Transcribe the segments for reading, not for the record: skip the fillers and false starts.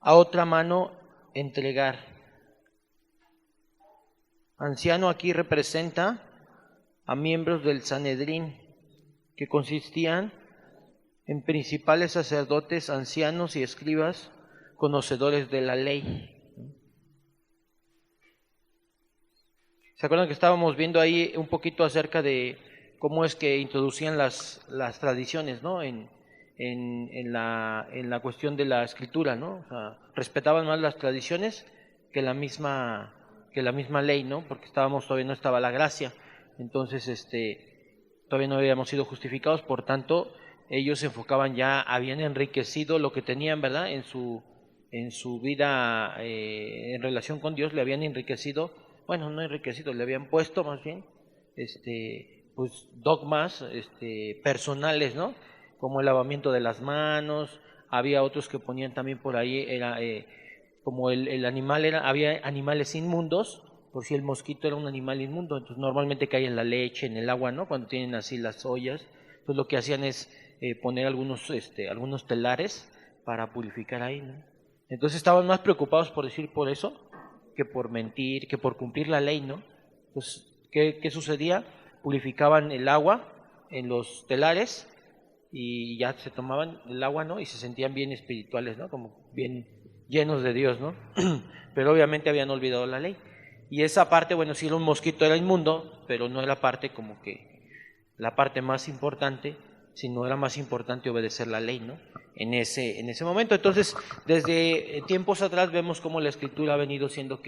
a otra mano entregar. Anciano aquí representa a miembros del Sanedrín, que consistían en principales sacerdotes, ancianos y escribas, conocedores de la ley. ¿Se acuerdan que estábamos viendo ahí un poquito acerca de cómo es que introducían las tradiciones, ¿no? En la cuestión de la escritura, ¿no? O sea, respetaban más las tradiciones que la misma ley, ¿no? Porque todavía no estaba la gracia. Entonces, todavía no habíamos sido justificados, por tanto, ellos se enfocaban ya, habían enriquecido lo que tenían, ¿verdad? En su vida en relación con Dios, le habían enriquecido, bueno, no enriquecido, le habían puesto más bien, pues dogmas, personales, ¿no? Como el lavamiento de las manos. Había otros que ponían también por ahí, era como el animal había animales inmundos, por si el mosquito era un animal inmundo, entonces normalmente cae en la leche, en el agua, ¿no? Cuando tienen así las ollas, pues lo que hacían es poner algunos telares para purificar ahí, ¿no? Entonces estaban más preocupados por decir por eso que por mentir, que por cumplir la ley, ¿no? Entonces, ¿qué sucedía? Purificaban el agua en los telares y ya se tomaban el agua, ¿no? Y se sentían bien espirituales, ¿no? Como bien llenos de Dios, ¿no? Pero obviamente habían olvidado la ley. Y esa parte, bueno, si era un mosquito era inmundo, pero no era parte como que la parte más importante, sino era más importante obedecer la ley, ¿no? En ese momento. Entonces, desde tiempos atrás vemos cómo la escritura ha venido siendo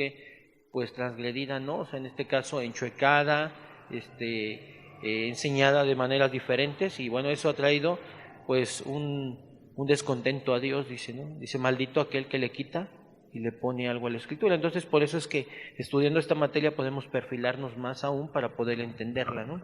pues transgredida, ¿no? O sea, en este caso enchuecada, enseñada de maneras diferentes, y bueno, eso ha traído pues un descontento a Dios, dice, ¿no? Dice, maldito aquel que le quita y le pone algo a la escritura. Entonces, por eso es que estudiando esta materia podemos perfilarnos más aún para poder entenderla, ¿no?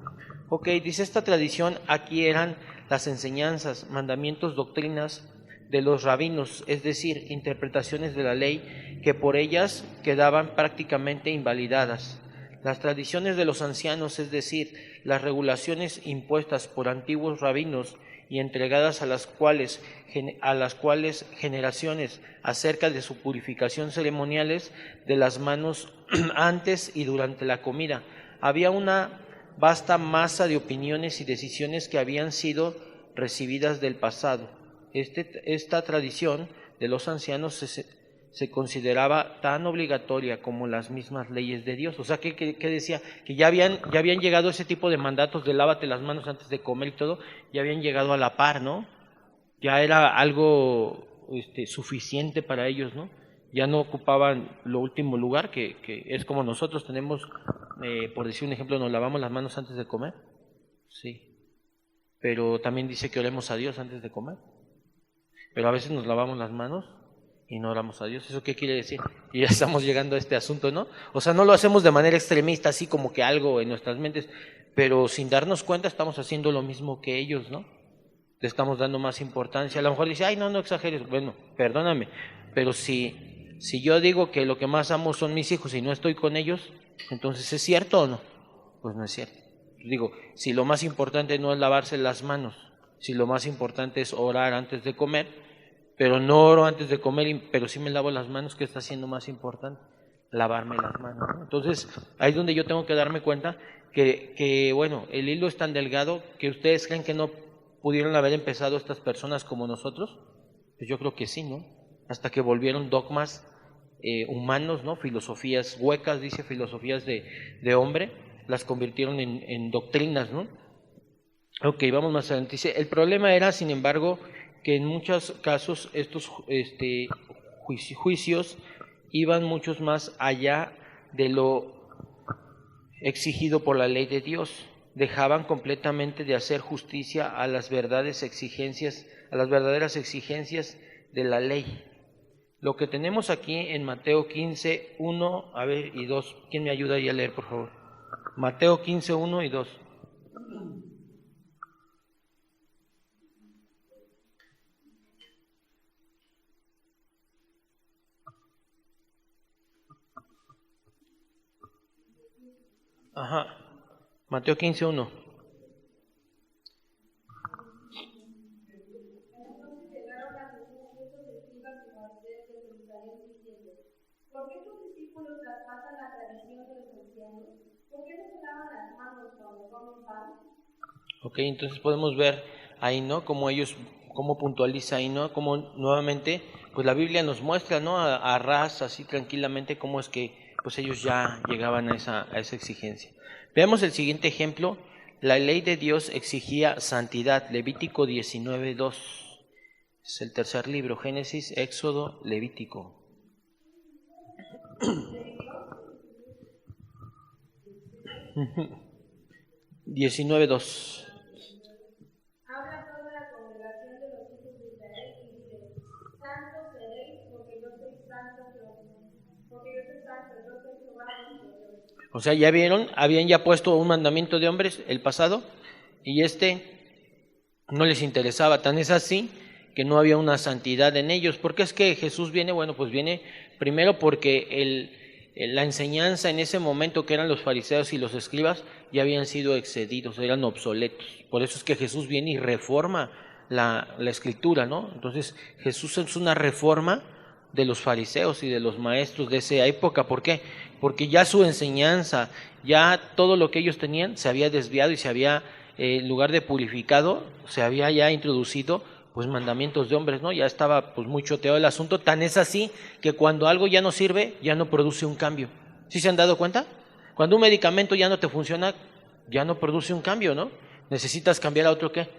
Ok, dice esta tradición, aquí eran las enseñanzas, mandamientos, doctrinas de los rabinos, es decir, interpretaciones de la ley que por ellas quedaban prácticamente invalidadas. Las tradiciones de los ancianos, es decir, las regulaciones impuestas por antiguos rabinos y entregadas a las cuales generaciones acerca de su purificación ceremoniales de las manos antes y durante la comida. Había una vasta masa de opiniones y decisiones que habían sido recibidas del pasado. Esta tradición de los ancianos se consideraba tan obligatoria como las mismas leyes de Dios. O sea, que decía que ya habían llegado ese tipo de mandatos de lávate las manos antes de comer y todo, ya habían llegado a la par, ¿no? Ya era algo suficiente para ellos, ¿no? Ya no ocupaban lo último lugar, que es como nosotros tenemos, por decir un ejemplo, nos lavamos las manos antes de comer, sí, pero también dice que oremos a Dios antes de comer, pero a veces nos lavamos las manos y no oramos a Dios. ¿Eso qué quiere decir? Y ya estamos llegando a este asunto, ¿no? O sea, no lo hacemos de manera extremista, así como que algo en nuestras mentes, pero sin darnos cuenta estamos haciendo lo mismo que ellos, ¿no? Le estamos dando más importancia. A lo mejor dice, ay, no exageres. Bueno, perdóname, pero si yo digo que lo que más amo son mis hijos y no estoy con ellos, entonces ¿es cierto o no? Pues no es cierto. Digo, si lo más importante no es lavarse las manos, si lo más importante es orar antes de comer, pero no oro antes de comer, pero sí me lavo las manos, ¿qué está siendo más importante? Lavarme las manos, ¿no? Entonces, ahí es donde yo tengo que darme cuenta que, bueno, el hilo es tan delgado que ustedes creen que no pudieron haber empezado estas personas como nosotros. Pues yo creo que sí, ¿no? Hasta que volvieron dogmas humanos, ¿no? Filosofías huecas, dice, filosofías de hombre, las convirtieron en doctrinas, ¿no? Ok, vamos más adelante. Dice, el problema era, sin embargo, que en muchos casos estos juicios iban muchos más allá de lo exigido por la ley de Dios. Dejaban completamente de hacer justicia a las verdaderas exigencias de la ley. Lo que tenemos aquí en Mateo 15, 1, a ver, y 2. ¿Quién me ayuda ahí a leer, por favor? Mateo 15, 1 y 2. Ajá. Mateo 15, 1. Jerusalén diciendo: ¿Por qué tus discípulos traspasan la tradición de los ancianos? ¿Por qué no se lavan las manos cuando comen pan? Ok, entonces podemos ver ahí, ¿no? Cómo puntualiza ahí, ¿no? Cómo nuevamente, pues la Biblia nos muestra, ¿no? A ras, así tranquilamente, cómo es que pues ellos ya llegaban a esa exigencia. Veamos el siguiente ejemplo. La ley de Dios exigía santidad. Levítico 19:2. Es el tercer libro, Génesis, Éxodo, Levítico. 19:2. Habla toda la congregación de los hijos de Israel y dice: Santos seréis, porque yo soy santo, yo soy Jehová vuestro Dios. O sea, ya vieron, habían ya puesto un mandamiento de hombres, el pasado, y no les interesaba. Tan es así que no había una santidad en ellos. ¿Por qué es que Jesús viene? Bueno, pues viene primero porque la enseñanza en ese momento, que eran los fariseos y los escribas, ya habían sido excedidos, eran obsoletos. Por eso es que Jesús viene y reforma la escritura, ¿no? Entonces Jesús es una reforma de los fariseos y de los maestros de esa época. ¿Por qué? Porque ya su enseñanza, ya todo lo que ellos tenían se había desviado y se había, en lugar de purificado, se había ya introducido pues mandamientos de hombres, ¿no? Ya estaba pues muy choteado el asunto. Tan es así que cuando algo ya no sirve, ya no produce un cambio. ¿Sí se han dado cuenta? Cuando un medicamento ya no te funciona, ya no produce un cambio, ¿no? Necesitas cambiar a otro ¿qué?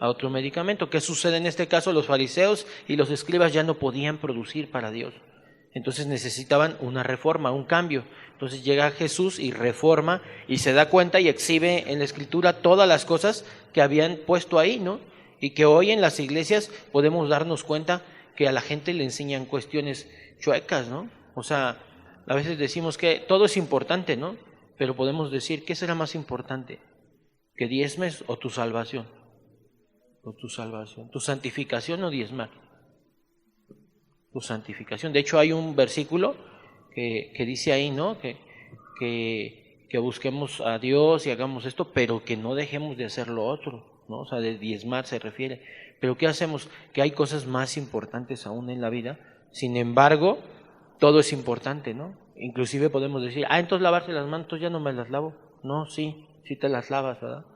A otro medicamento. ¿Qué sucede en este caso? Los fariseos y los escribas ya no podían producir para Dios. Entonces necesitaban una reforma, un cambio. Entonces llega Jesús y reforma y se da cuenta y exhibe en la Escritura todas las cosas que habían puesto ahí, ¿no? Y que hoy en las iglesias podemos darnos cuenta que a la gente le enseñan cuestiones chuecas, ¿no? O sea, a veces decimos que todo es importante, ¿no? Pero podemos decir, ¿qué será más importante? ¿Que diezmes o tu salvación? O tu salvación, tu santificación o diezmar. Tu santificación. De hecho, hay un versículo que dice ahí, ¿no? Que busquemos a Dios y hagamos esto, pero que no dejemos de hacer lo otro, ¿no? O sea, de diezmar se refiere. Pero ¿qué hacemos? Que hay cosas más importantes aún en la vida. Sin embargo, todo es importante, ¿no? Inclusive podemos decir, entonces lavarse las manos, entonces ya no me las lavo. No, sí te las lavas, ¿verdad?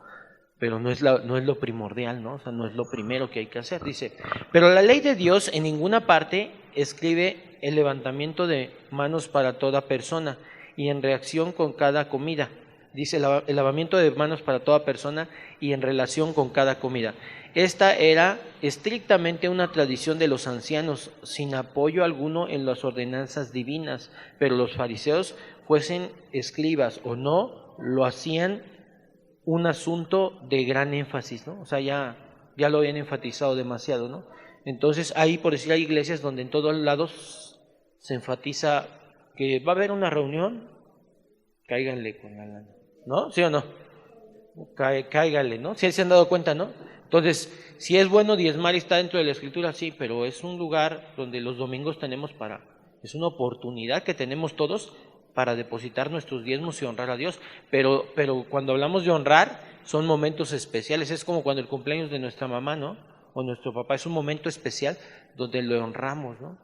Pero no es lo primordial, ¿no? O sea, no es lo primero que hay que hacer. Dice, pero la ley de Dios en ninguna parte escribe el levantamiento de manos para toda persona y en reacción con cada comida. Dice el lavamiento de manos para toda persona y en relación con cada comida. Esta era estrictamente una tradición de los ancianos, sin apoyo alguno en las ordenanzas divinas, pero los fariseos, fuesen escribas o no, lo hacían un asunto de gran énfasis, ¿no? O sea, ya lo habían enfatizado demasiado, ¿no? Entonces, ahí, por decir, hay iglesias donde en todos lados se enfatiza que va a haber una reunión, cáiganle con la lana, ¿no? ¿Sí o no? Cáiganle, ¿no? ¿Sí se han dado cuenta, no? Entonces, si es bueno diezmar y está dentro de la Escritura, sí, pero es un lugar donde los domingos es una oportunidad que tenemos todos para depositar nuestros diezmos y honrar a Dios, pero cuando hablamos de honrar, son momentos especiales, es como cuando el cumpleaños de nuestra mamá, ¿no? O nuestro papá, es un momento especial donde lo honramos, ¿no?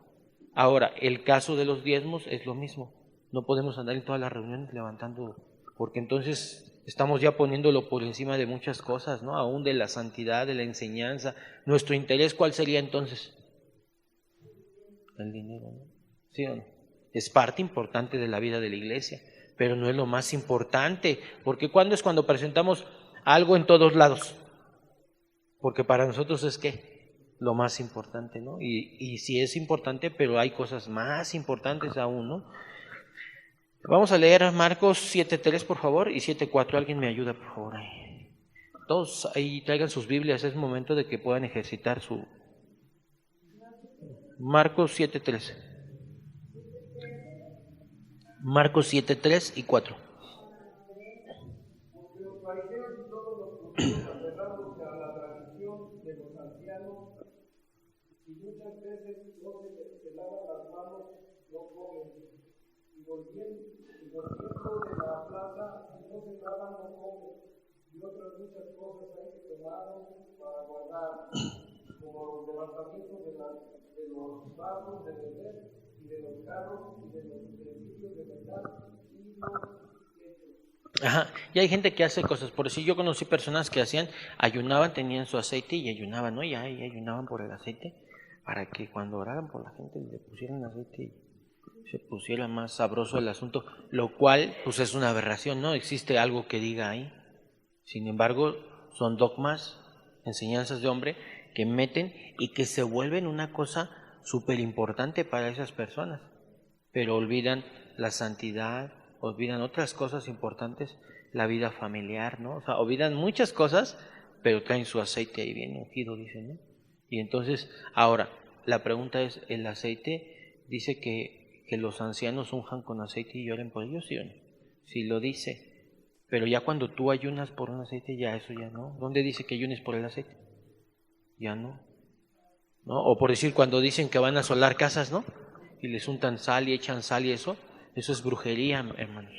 Ahora, el caso de los diezmos es lo mismo, no podemos andar en todas las reuniones levantando, porque entonces estamos ya poniéndolo por encima de muchas cosas, ¿no? Aún de la santidad, de la enseñanza. ¿Nuestro interés cuál sería entonces? El dinero, ¿no? ¿Sí o no? Es parte importante de la vida de la iglesia, pero no es lo más importante, porque ¿cuándo es cuando presentamos algo en todos lados? Porque para nosotros es ¿qué? Lo más importante, ¿no? Y sí es importante, pero hay cosas más importantes aún, ¿no? Vamos a leer Marcos 7:3, por favor, y 7:4. Alguien me ayuda, por favor. Todos ahí traigan sus Biblias, es momento de que puedan ejercitar su... Marcos 7:3. Marcos 7:3 y 4. Porque los fariseos y todos los judíos aferrándose a la tradición de los ancianos y muchas veces no se lavan las manos, no comen. Y volviendo de la plaza, si no se lavan, no comen. Y otras muchas cosas hay que tomaron para guardar, como los levantamientos de los vasos de beber y de Ajá, y hay gente que hace cosas, por decir, yo conocí personas que ayunaban, tenían su aceite y ayunaban, ¿no? Y ayunaban por el aceite, para que cuando oraran por la gente le pusieran aceite y se pusiera más sabroso el asunto, lo cual, pues es una aberración, ¿no? Existe algo que diga ahí. Sin embargo, son dogmas, enseñanzas de hombre que meten y que se vuelven una cosa súper importante para esas personas, pero olvidan la santidad, olvidan otras cosas importantes, la vida familiar, ¿no? O sea, olvidan muchas cosas, pero traen su aceite ahí bien ungido, dicen, ¿no? Y entonces, ahora, la pregunta es, ¿el aceite dice que los ancianos unjan con aceite y lloren por ellos, sí o no? Sí lo dice, pero ya cuando tú ayunas por un aceite, ya eso ya no. ¿Dónde dice que ayunes por el aceite? Ya no. ¿No? O por decir, cuando dicen que van a asolar casas, ¿no? Y les untan sal y echan sal y eso es brujería, hermanos.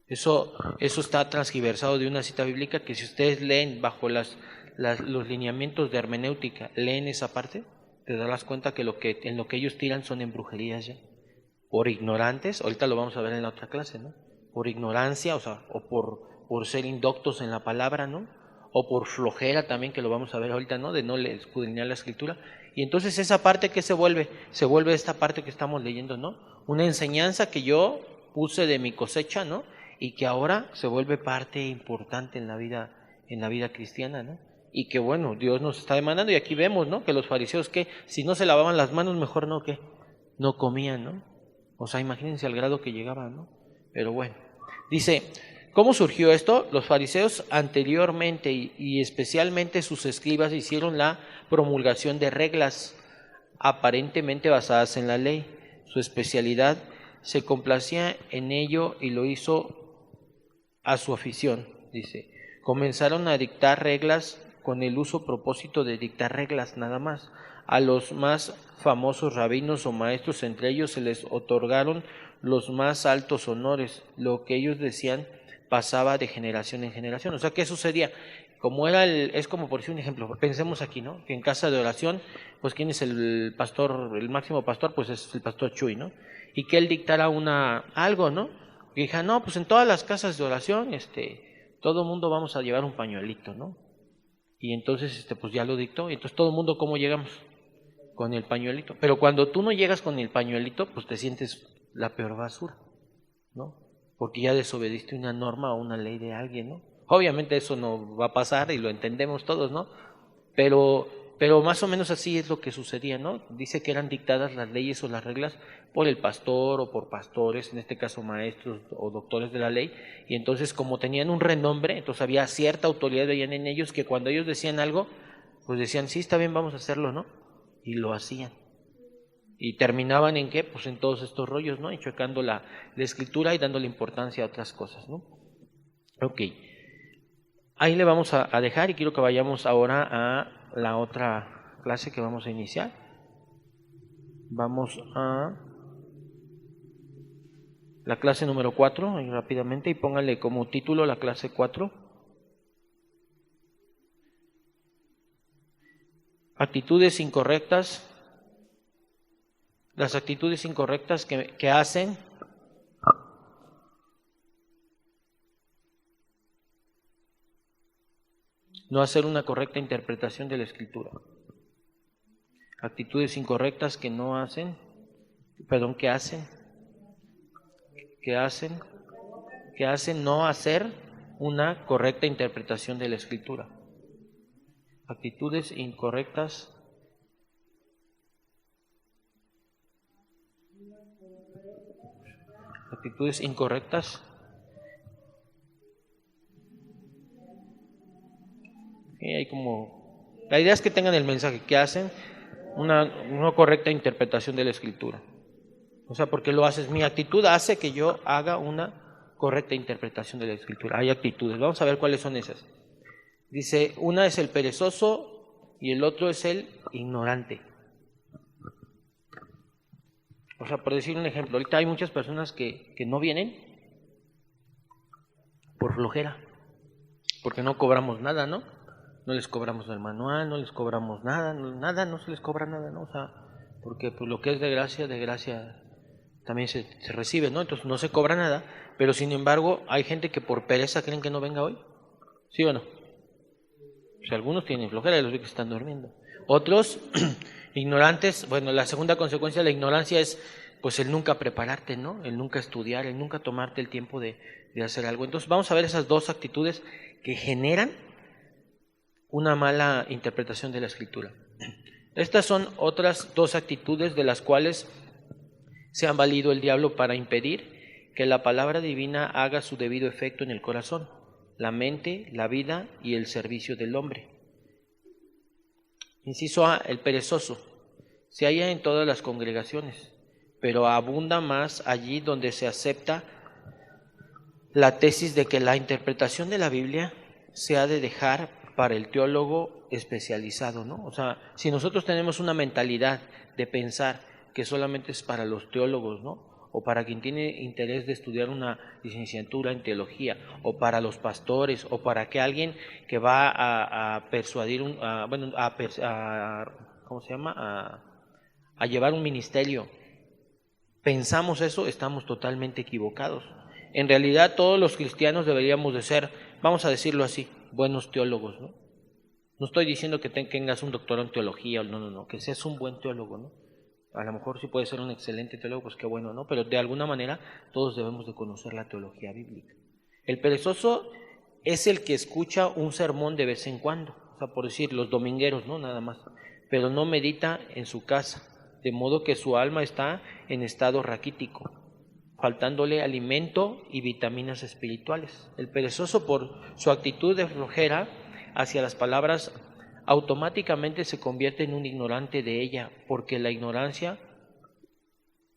Eso está transgiversado de una cita bíblica que si ustedes leen bajo los lineamientos de hermenéutica, leen esa parte, te darás cuenta que en lo que ellos tiran son en brujerías ya. Por ignorantes, ahorita lo vamos a ver en la otra clase, ¿no? Por ignorancia, o sea, o por ser indoctos en la palabra, ¿no? O por flojera también, que lo vamos a ver ahorita, ¿no? De no escudriñar la escritura. Y entonces esa parte que se vuelve esta parte que estamos leyendo, ¿no? Una enseñanza que yo puse de mi cosecha, ¿no? Y que ahora se vuelve parte importante en la vida cristiana, ¿no? Y que bueno, Dios nos está demandando, y aquí vemos, ¿no? Que los fariseos, que si no se lavaban las manos, mejor no, ¿qué? No comían, ¿no? O sea, imagínense al grado que llegaban, ¿no? Pero bueno, dice, ¿cómo surgió esto? Los fariseos anteriormente y especialmente sus escribas hicieron la promulgación de reglas aparentemente basadas en la ley. Su especialidad, se complacía en ello y lo hizo a su afición, dice. Comenzaron a dictar reglas con el uso propósito de dictar reglas nada más. A los más famosos rabinos o maestros, entre ellos, se les otorgaron los más altos honores. Lo que ellos decían pasaba de generación en generación. O sea, ¿qué sucedía? Como es como por decir un ejemplo, pensemos aquí, ¿no? Que en casa de oración, pues ¿quién es el pastor, el máximo pastor? Pues es el pastor Chuy, ¿no? Y que él dictara algo, ¿no? Y dije, no, pues en todas las casas de oración, todo mundo vamos a llevar un pañuelito, ¿no? Y entonces, pues ya lo dictó, y entonces todo el mundo, ¿cómo llegamos? Con el pañuelito. Pero cuando tú no llegas con el pañuelito, pues te sientes la peor basura, ¿no? Porque ya desobediste una norma o una ley de alguien, ¿no? Obviamente eso no va a pasar y lo entendemos todos, ¿no? Pero más o menos así es lo que sucedía, ¿no? Dice que eran dictadas las leyes o las reglas por el pastor o por pastores, en este caso maestros o doctores de la ley, y entonces como tenían un renombre, entonces había cierta autoridad en ellos, que cuando ellos decían algo, pues decían, sí, está bien, vamos a hacerlo, ¿no? Y lo hacían. Y terminaban en qué? Pues en todos estos rollos, ¿no? Y chocando la escritura y dándole importancia a otras cosas, ¿no? Ok. Ahí le vamos a dejar y quiero que vayamos ahora a la otra clase que vamos a iniciar. Vamos a la clase número 4, rápidamente, y póngale como título la clase 4. Actitudes incorrectas. Las actitudes incorrectas que hacen no hacer una correcta interpretación de la escritura. Actitudes incorrectas que hacen no hacer una correcta interpretación de la escritura. Actitudes incorrectas hay como, la idea es que tengan el mensaje, que hacen una correcta interpretación de la escritura. O sea, porque lo haces, mi actitud hace que yo haga una correcta interpretación de la escritura. Hay actitudes, vamos a ver cuáles son esas. Dice, una es el perezoso y el otro es el ignorante. O sea, por decir un ejemplo, ahorita hay muchas personas que no vienen por flojera, porque no cobramos nada, ¿no? No les cobramos el manual, no les cobramos nada, no se les cobra nada, ¿no? O sea, porque pues lo que es de gracia también se recibe, ¿no? Entonces no se cobra nada, pero sin embargo hay gente que por pereza creen que no venga hoy, ¿sí o no? O sea, algunos tienen flojera y los ve que están durmiendo. Otros, ignorantes, bueno, la segunda consecuencia de la ignorancia es pues el nunca prepararte, ¿no? El nunca estudiar, el nunca tomarte el tiempo de hacer algo. Entonces vamos a ver esas dos actitudes que generan una mala interpretación de la Escritura. Estas son otras dos actitudes de las cuales se han valido el diablo para impedir que la palabra divina haga su debido efecto en el corazón, la mente, la vida y el servicio del hombre. Inciso A, el perezoso. Se halla en todas las congregaciones, pero abunda más allí donde se acepta la tesis de que la interpretación de la Biblia se ha de dejar para el teólogo especializado, ¿no? O sea, si nosotros tenemos una mentalidad de pensar que solamente es para los teólogos, ¿no? O para quien tiene interés de estudiar una licenciatura en teología, o para los pastores, o para que alguien que va a persuadir, ¿cómo se llama? A llevar un ministerio. Pensamos eso, estamos totalmente equivocados. En realidad todos los cristianos deberíamos de ser, vamos a decirlo así, buenos teólogos, ¿no? No estoy diciendo que tengas un doctorado en teología, no, que seas un buen teólogo, ¿no? A lo mejor sí puedes ser un excelente teólogo, pues qué bueno, ¿no? Pero de alguna manera todos debemos de conocer la teología bíblica. El perezoso es el que escucha un sermón de vez en cuando, o sea, por decir, los domingueros, ¿no? Nada más, pero no medita en su casa, de modo que su alma está en estado raquítico, faltándole alimento y vitaminas espirituales. El perezoso, por su actitud de flojera hacia las palabras, automáticamente se convierte en un ignorante de ella, porque la ignorancia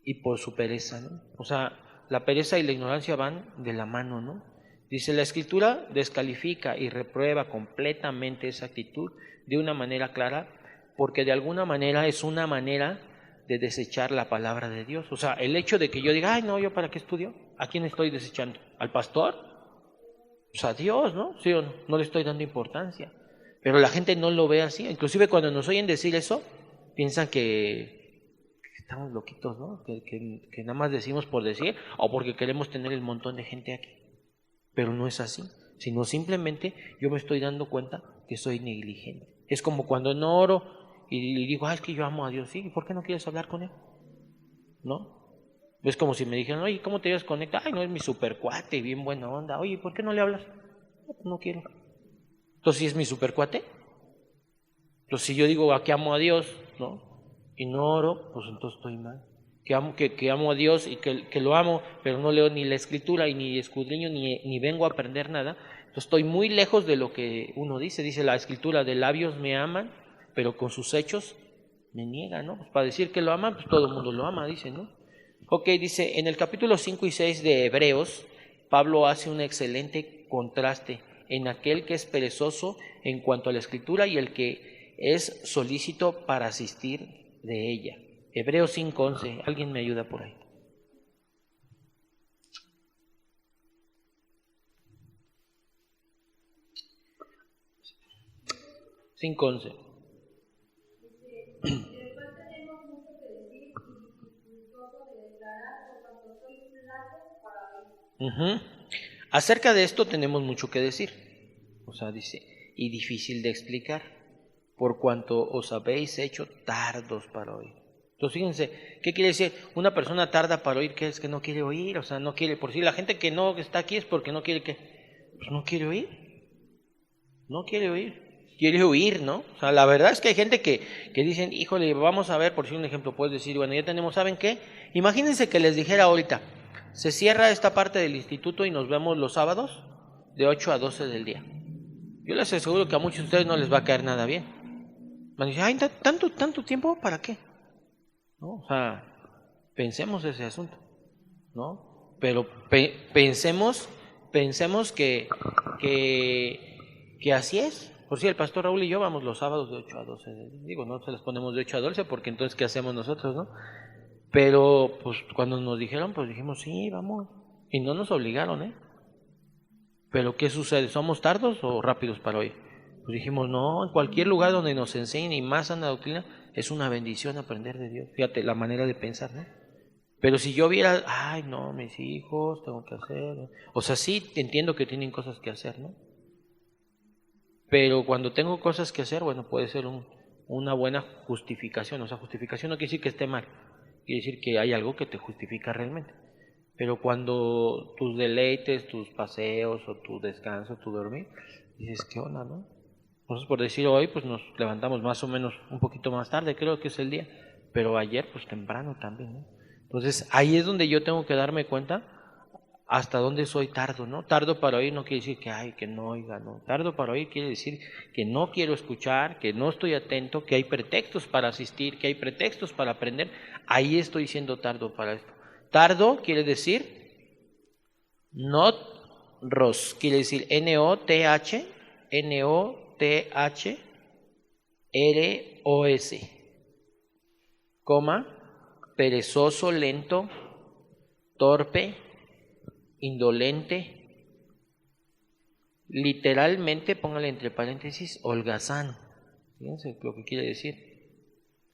y por su pereza, ¿no? O sea, la pereza y la ignorancia van de la mano, ¿no? Dice, la Escritura descalifica y reprueba completamente esa actitud de una manera clara, porque de alguna manera es una manera de desechar la palabra de Dios. O sea, el hecho de que yo diga, ay no, ¿yo para qué estudio? ¿A quién estoy desechando? ¿Al pastor? Pues a Dios, ¿no? ¿Sí o no? No le estoy dando importancia. Pero la gente no lo ve así. Inclusive cuando nos oyen decir eso, piensan que estamos loquitos, ¿no? Que nada más decimos por decir, o porque queremos tener el montón de gente aquí. Pero no es así, sino simplemente yo me estoy dando cuenta que soy negligente. Es como cuando no oro y digo, es que yo amo a Dios, ¿sí? ¿Y por qué no quieres hablar con Él? ¿No? Es como si me dijeran, oye, ¿cómo te llevas con Él? Ay, no, es mi super cuate, bien buena onda. Oye, ¿por qué no le hablas? No quiero. Entonces, ¿sí es mi super cuate? Entonces, si yo digo que amo a Dios, ¿no? Y no oro, pues entonces estoy mal. Que amo a Dios y que lo amo, pero no leo ni la Escritura y ni escudriño ni vengo a aprender nada. Entonces estoy muy lejos de lo que uno dice. Dice la Escritura, de labios me aman, pero con sus hechos me niegan, ¿no? Pues para decir que lo aman, pues todo el mundo lo ama, dice, ¿no? Ok, dice, en el capítulo 5 y 6 de Hebreos, Pablo hace un excelente contraste en aquel que es perezoso en cuanto a la Escritura y el que es solícito para asistir de ella. Hebreos 5:11, ¿alguien me ayuda por ahí? (5:11) Acerca de esto tenemos mucho que decir. O sea, dice, y difícil de explicar, por cuanto os habéis hecho tardos para oír. Entonces fíjense, ¿qué quiere decir? Una persona tarda para oír, ¿qué es? Que no quiere oír, o sea, no quiere, por si la gente que no está aquí es porque no quiere que, pues no quiere oír, quiere oír, ¿no? O sea, la verdad es que hay gente que dicen, híjole, vamos a ver, por si un ejemplo, puedes decir, bueno, ya tenemos, ¿saben qué? Imagínense que les dijera ahorita, se cierra esta parte del instituto y nos vemos los sábados de 8 a 12 del día. Yo les aseguro que a muchos de ustedes no les va a caer nada bien. Van a decir, ay, ¿tanto tiempo? ¿Para qué? ¿No? O sea, pensemos ese asunto, ¿no? Pero pensemos que así es. Por si el pastor Raúl y yo vamos los sábados de 8 a 12. Digo, no se las ponemos de 8 a 12 porque entonces ¿qué hacemos nosotros, no? Pero pues cuando nos dijeron, pues dijimos, sí, vamos. Y no nos obligaron, ¿eh? Pero ¿qué sucede? ¿Somos tardos o rápidos para oír? Pues dijimos, no, en cualquier lugar donde nos enseñen y más sana doctrina, es una bendición aprender de Dios. Fíjate, la manera de pensar, ¿no? Pero si yo viera, ay, no, mis hijos, tengo que hacer. O sea, sí entiendo que tienen cosas que hacer, ¿no? Pero cuando tengo cosas que hacer, bueno, puede ser una buena justificación. O sea, justificación no quiere decir que esté mal, quiere decir que hay algo que te justifica realmente. Pero cuando tus deleites, tus paseos o tu descanso, tu dormir, dices, ¿qué onda, no? Entonces, por decir hoy, pues nos levantamos más o menos un poquito más tarde, creo que es el día, pero ayer, pues temprano también, ¿no? Entonces, ahí es donde yo tengo que darme cuenta hasta dónde soy tardo, ¿no? Tardo para oír no quiere decir que, ay, que no oiga, no. Tardo para oír quiere decir que no quiero escuchar, que no estoy atento, que hay pretextos para asistir, que hay pretextos para aprender. Ahí estoy siendo tardo para esto. Tardo quiere decir not ros, quiere decir N-O-T-H, N-O-T-H-R-O-S, coma, perezoso, lento, torpe, indolente, literalmente, póngale entre paréntesis, holgazán, fíjense lo que quiere decir,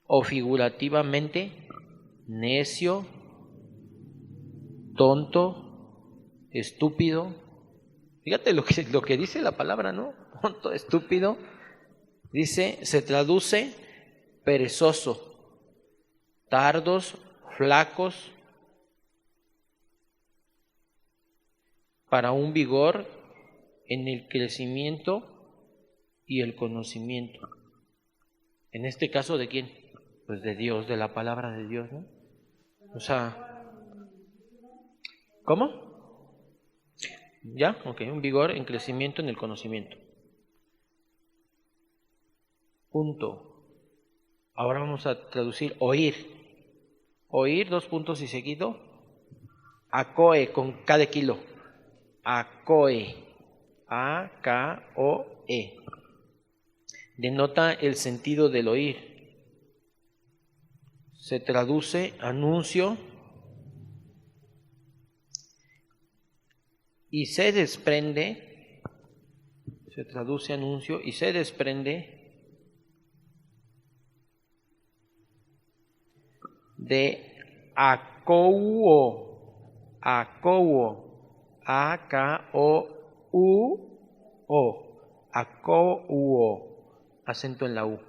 o figurativamente, necio, tonto, estúpido. Fíjate lo que dice la palabra, ¿no? Tonto, estúpido. Dice, se traduce perezoso, tardos, flacos, para un vigor en el crecimiento y el conocimiento. En este caso, ¿de quién? Pues de Dios, de la palabra de Dios, ¿no? O sea, ¿cómo? ¿Ya? Ok, un vigor en crecimiento en el conocimiento. Punto. Ahora vamos a traducir oír. Oír, dos puntos y seguido. Acoe, con K de kilo. Acoe. A-K-O-E. Denota el sentido del oír. Se traduce anuncio y se desprende, se traduce anuncio y se desprende de acouo, acouo, A-K-O-U-O, acouo, acento en la U,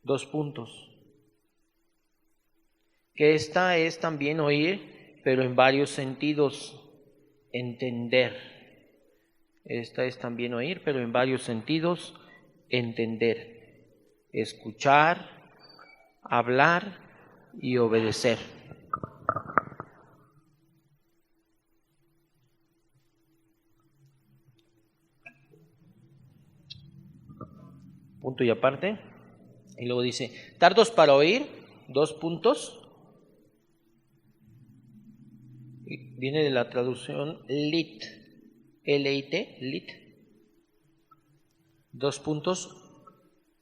dos puntos. Que esta es también oír, pero en varios sentidos. Entender. Esta es también oír, pero en varios sentidos. Entender. Escuchar, hablar y obedecer. Punto y aparte. Y luego dice, tardos para oír, dos puntos. Viene de la traducción lit, L-I-T, lit, dos puntos,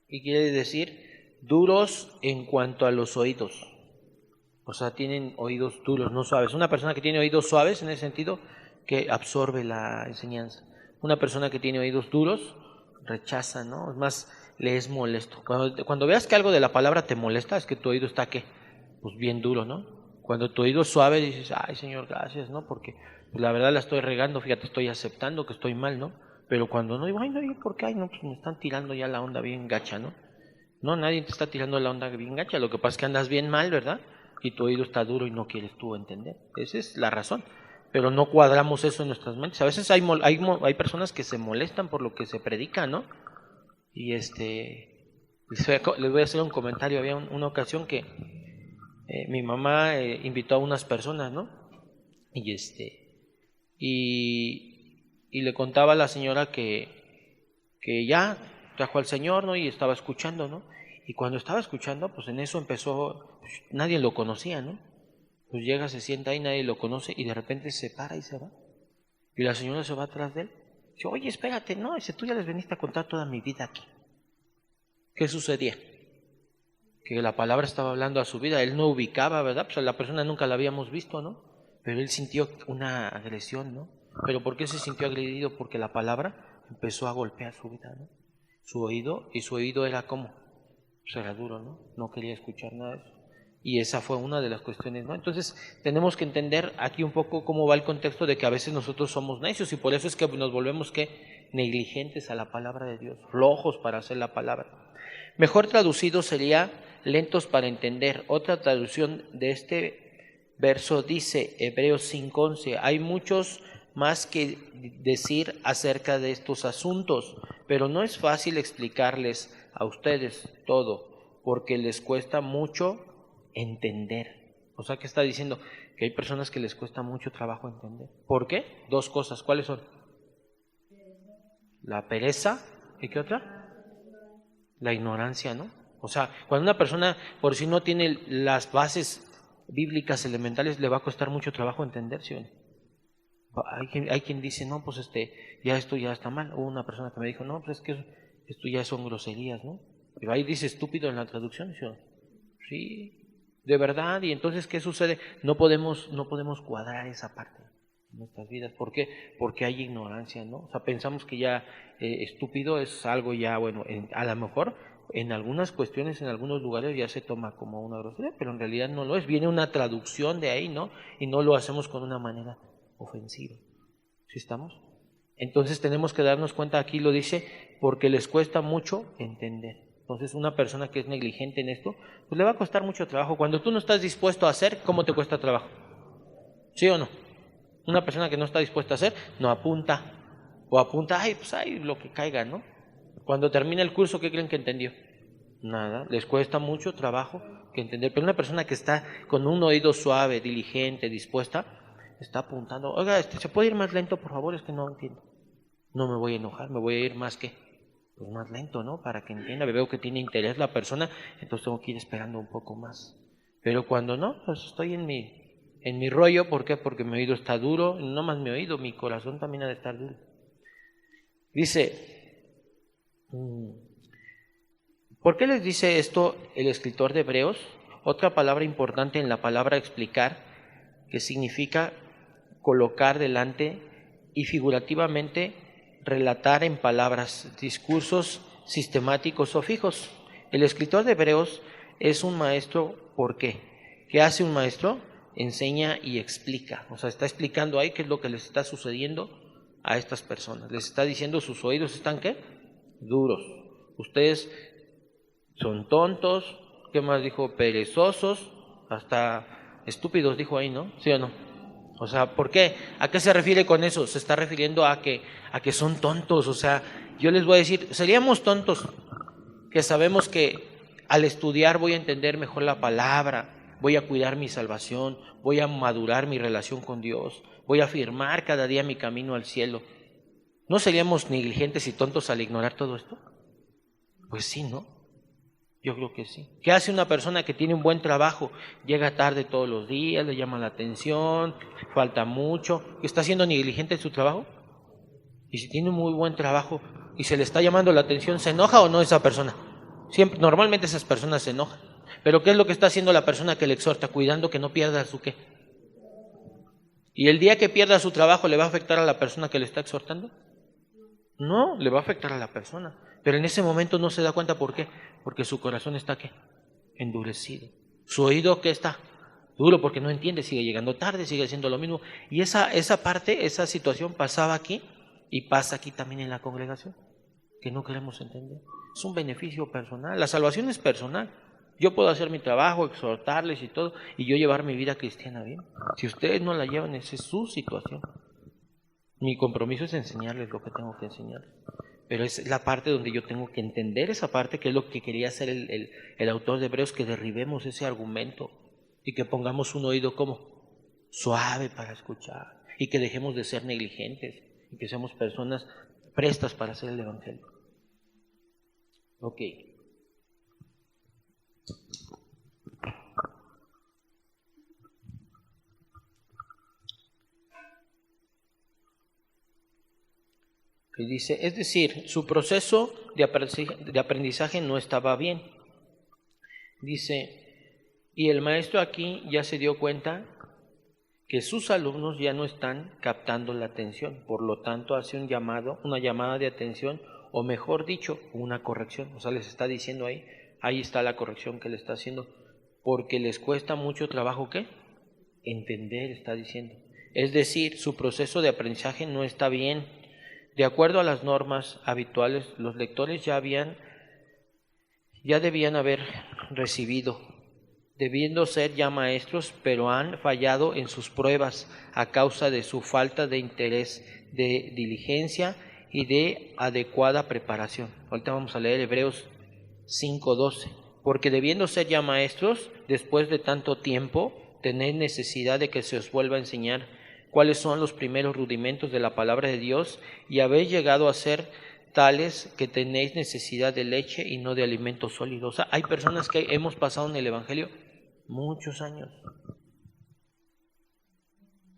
y quiere decir duros en cuanto a los oídos. O sea, tienen oídos duros, no suaves. Una persona que tiene oídos suaves, en ese sentido, que absorbe la enseñanza. Una persona que tiene oídos duros, rechaza, ¿no? Es más, le es molesto. Cuando veas que algo de la palabra te molesta, es que tu oído está, ¿qué? Pues bien duro, ¿no? Cuando tu oído es suave, dices, ay, Señor, gracias, ¿no? Porque pues, la verdad la estoy regando, fíjate, estoy aceptando que estoy mal, ¿no? Pero cuando no digo, ay, no, ¿por qué? Ay, no, pues me están tirando ya la onda bien gacha, ¿no? No, nadie te está tirando la onda bien gacha, lo que pasa es que andas bien mal, ¿verdad? Y tu oído está duro y no quieres tú entender. Esa es la razón. Pero no cuadramos eso en nuestras mentes. A veces hay personas que se molestan por lo que se predica, ¿no? Y les voy a hacer un comentario. Había una ocasión que mi mamá invitó a unas personas, ¿no? Y le contaba a la señora que ya trajo al Señor, ¿no? Y estaba escuchando, ¿no? Y cuando estaba escuchando, pues en eso empezó, pues, nadie lo conocía, ¿no? Pues llega, se sienta ahí, nadie lo conoce y de repente se para y se va. Y la señora se va atrás de él. Dice, oye, espérate, no, dice, tú ya les veniste a contar toda mi vida aquí. ¿Qué sucedía? Que la palabra estaba hablando a su vida, él no ubicaba, ¿verdad? Pues a la persona nunca la habíamos visto, ¿no? Pero él sintió una agresión, ¿no? ¿Pero por qué se sintió agredido? Porque la palabra empezó a golpear su vida, ¿no? Su oído, y su oído era como, pues era duro, ¿no? No quería escuchar nada de eso. Y esa fue una de las cuestiones, ¿no? Entonces tenemos que entender aquí un poco cómo va el contexto de que a veces nosotros somos necios y por eso es que nos volvemos ¿qué? Negligentes a la palabra de Dios, flojos para hacer la palabra. Mejor traducido sería lentos para entender. Otra traducción de este verso dice, Hebreos 5:11, hay muchos más que decir acerca de estos asuntos, pero no es fácil explicarles a ustedes todo, porque les cuesta mucho entender. O sea, que está diciendo que hay personas que les cuesta mucho trabajo entender. ¿Por qué? Dos cosas. ¿Cuáles son? La pereza. ¿Y qué otra? La ignorancia, ¿no? O sea, cuando una persona por si no tiene las bases bíblicas elementales, le va a costar mucho trabajo entender, ¿sí o no? Hay quien dice, no, pues ya esto ya está mal. Hubo una persona que me dijo, no, pues es que esto ya son groserías, ¿no? Pero ahí dice estúpido en la traducción, ¿sí o no? Sí, de verdad. Y entonces, ¿qué sucede? No podemos cuadrar esa parte en nuestras vidas. ¿Por qué? Porque hay ignorancia, ¿no? O sea, pensamos que ya estúpido es algo ya, bueno, a lo mejor en algunas cuestiones, en algunos lugares ya se toma como una grosería, pero en realidad no lo es. Viene una traducción de ahí, ¿no? Y no lo hacemos con una manera ofensiva. ¿Sí estamos? Entonces tenemos que darnos cuenta, aquí lo dice, porque les cuesta mucho entender. Entonces una persona que es negligente en esto, pues le va a costar mucho trabajo. Cuando tú no estás dispuesto a hacer, ¿cómo te cuesta trabajo? ¿Sí o no? Una persona que no está dispuesta a hacer, no apunta. O apunta, pues lo que caiga, ¿no? Cuando termina el curso, ¿qué creen que entendió? Nada, les cuesta mucho trabajo que entender. Pero una persona que está con un oído suave, diligente, dispuesta, está apuntando. Oiga, ¿se puede ir más lento, por favor? Es que no entiendo. No me voy a enojar, me voy a ir más pues más lento, ¿no? Para que entienda. Veo que tiene interés la persona, entonces tengo que ir esperando un poco más. Pero cuando no, pues estoy en mi rollo. ¿Por qué? Porque mi oído está duro. No más mi oído, mi corazón también ha de estar duro. Dice, ¿por qué les dice esto el escritor de Hebreos? Otra palabra importante en la palabra explicar, que significa colocar delante y figurativamente relatar en palabras, discursos sistemáticos o fijos. El escritor de Hebreos es un maestro, ¿por qué? ¿Qué hace un maestro? Enseña y explica. O sea, está explicando ahí qué es lo que les está sucediendo a estas personas. Les está diciendo, sus oídos están ¿qué? Duros. Ustedes son tontos, ¿qué más dijo? Perezosos, hasta estúpidos dijo ahí, ¿no? ¿Sí o no? O sea, ¿por qué? ¿A qué se refiere con eso? Se está refiriendo a que son tontos. O sea, yo les voy a decir, seríamos tontos que sabemos que al estudiar voy a entender mejor la palabra, voy a cuidar mi salvación, voy a madurar mi relación con Dios, voy a afirmar cada día mi camino al cielo. ¿No seríamos negligentes y tontos al ignorar todo esto? Pues sí, ¿no? Yo creo que sí. ¿Qué hace una persona que tiene un buen trabajo? Llega tarde todos los días, le llama la atención, falta mucho, ¿está siendo negligente en su trabajo? Y si tiene un muy buen trabajo y se le está llamando la atención, ¿se enoja o no esa persona? Siempre, normalmente esas personas se enojan. Pero ¿qué es lo que está haciendo la persona que le exhorta? Cuidando que no pierda su qué. ¿Y el día que pierda su trabajo le va a afectar a la persona que le está exhortando? No, le va a afectar a la persona. Pero en ese momento no se da cuenta. ¿Por qué? Porque su corazón está ¿qué? Endurecido. Su oído ¿qué está? Duro, porque no entiende, sigue llegando tarde, sigue haciendo lo mismo. Y esa parte, esa situación pasaba aquí y pasa aquí también en la congregación, que no queremos entender. Es un beneficio personal, la salvación es personal. Yo puedo hacer mi trabajo, exhortarles y todo, y yo llevar mi vida cristiana bien. Si ustedes no la llevan, esa es su situación. Mi compromiso es enseñarles lo que tengo que enseñarles. Pero es la parte donde yo tengo que entender esa parte, que es lo que quería hacer el autor de Hebreos, que derribemos ese argumento y que pongamos un oído como suave para escuchar y que dejemos de ser negligentes y que seamos personas prestas para hacer el evangelio. Ok. Que dice, es decir, su proceso de aprendizaje no estaba bien. Dice, y el maestro aquí ya se dio cuenta que sus alumnos ya no están captando la atención, por lo tanto hace una llamada de atención, o mejor dicho, una corrección. O sea, les está diciendo ahí está la corrección que le está haciendo. porque les cuesta mucho trabajo, ¿qué? Entender, está diciendo. Es decir, su proceso de aprendizaje no está bien. De acuerdo a las normas habituales, los lectores ya debían haber recibido, debiendo ser ya maestros, pero han fallado en sus pruebas a causa de su falta de interés, de diligencia y de adecuada preparación. Ahorita vamos a leer Hebreos 5:12. Porque debiendo ser ya maestros, después de tanto tiempo, tenéis necesidad de que se os vuelva a enseñar cuáles son los primeros rudimentos de la palabra de Dios, y habéis llegado a ser tales que tenéis necesidad de leche y no de alimento sólido. O sea, hay personas que hemos pasado en el Evangelio muchos años,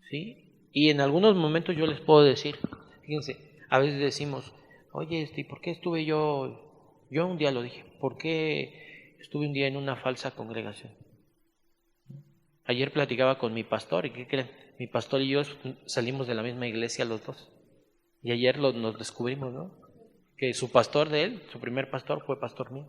¿sí? Y en algunos momentos yo les puedo decir, fíjense, a veces decimos, oye, ¿por qué estuve yo un día lo dije, ¿por qué estuve un día en una falsa congregación? Ayer platicaba con mi pastor, ¿y qué creen? Mi pastor y yo salimos de la misma iglesia los dos. Y ayer nos descubrimos, ¿no? Que su pastor de él, su primer pastor, fue pastor mío.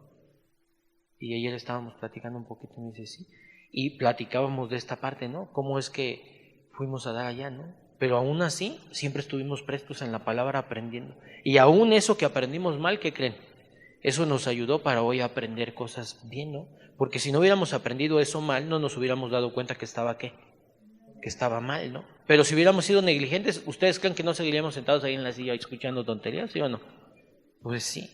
Y ayer estábamos platicando un poquito, y me dice, sí. Y platicábamos de esta parte, ¿no? Cómo es que fuimos a dar allá, ¿no? Pero aún así, siempre estuvimos prestos en la palabra aprendiendo. Y aún eso que aprendimos mal, ¿qué creen? Eso nos ayudó para hoy aprender cosas bien, ¿no? Porque si no hubiéramos aprendido eso mal, no nos hubiéramos dado cuenta que estaba, ¿qué? Que estaba mal, ¿no? Pero si hubiéramos sido negligentes, ¿ustedes creen que no seguiríamos sentados ahí en la silla escuchando tonterías, sí o no? Pues sí,